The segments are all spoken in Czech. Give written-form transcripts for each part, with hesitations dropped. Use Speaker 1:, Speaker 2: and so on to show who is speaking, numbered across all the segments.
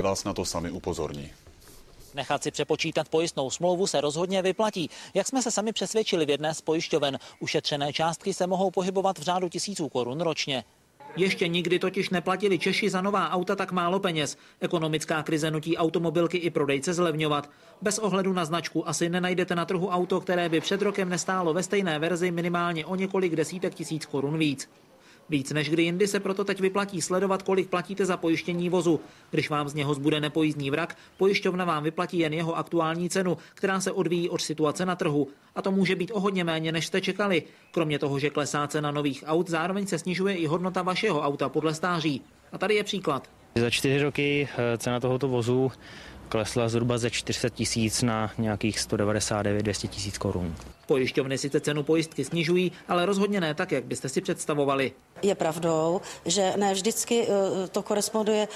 Speaker 1: vás na to sami upozorní.
Speaker 2: Nechat si přepočítat pojistnou smlouvu se rozhodně vyplatí. Jak jsme se sami přesvědčili v jedné z pojišťoven, ušetřené částky se mohou pohybovat v řádu tisíců korun ročně. Ještě nikdy totiž neplatili Češi za nová auta tak málo peněz. Ekonomická krize nutí automobilky i prodejce zlevňovat. Bez ohledu na značku asi nenajdete na trhu auto, které by před rokem nestálo ve stejné verzi minimálně o několik desítek tisíc korun víc. Víc než kdy jindy se proto teď vyplatí sledovat, kolik platíte za pojištění vozu. Když vám z něho zbude nepojízdný vrak, pojišťovna vám vyplatí jen jeho aktuální cenu, která se odvíjí od situace na trhu. A to může být o hodně méně, než jste čekali. Kromě toho, že klesá cena nových aut, zároveň se snižuje i hodnota vašeho auta podle stáří. A tady je příklad.
Speaker 3: Za 4 roky cena tohoto vozu klesla zhruba ze 400 tisíc na nějakých 199-200 tisíc korun.
Speaker 2: Pojišťovny sice cenu pojistky snižují, ale rozhodně ne tak, jak byste si představovali.
Speaker 4: Je pravdou, že ne vždycky to koresponduje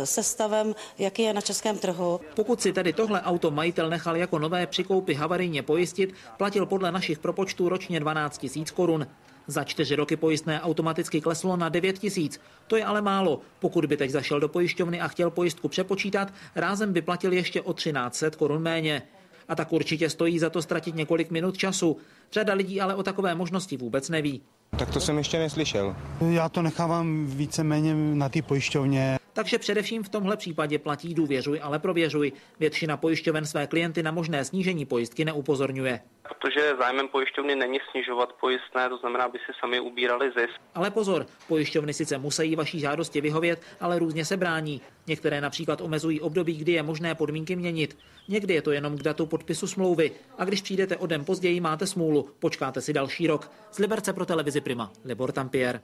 Speaker 4: se stavem, jaký je na českém trhu.
Speaker 2: Pokud si tedy tohle auto majitel nechal jako nové při koupi havarijně pojistit, platil podle našich propočtů ročně 12 tisíc korun. Za 4 roky pojistné automaticky kleslo na 9 tisíc. To je ale málo. Pokud by teď zašel do pojišťovny a chtěl pojistku přepočítat, rázem by platil ještě o 1300 korun méně. A tak určitě stojí za to ztratit několik minut času. Řada lidí ale o takové možnosti vůbec neví.
Speaker 5: Tak to jsem ještě neslyšel.
Speaker 6: Já to nechávám víceméně na té pojišťovně.
Speaker 2: Takže především v tomhle případě platí důvěřuj, ale prověřuj. Většina pojišťoven své klienty na možné snížení pojistky neupozorňuje.
Speaker 7: Protože zájmem pojišťovny není snižovat pojistné, to znamená, aby si sami ubírali zisk.
Speaker 2: Ale pozor, pojišťovny sice musí vaší žádosti vyhovět, ale různě se brání. Některé například omezují období, kdy je možné podmínky měnit. Někdy je to jenom k datu podpisu smlouvy. A když přijdete o den později, máte smůlu. Počkáte si další rok. Z Liberce pro televizi Prima, Libor Tampier.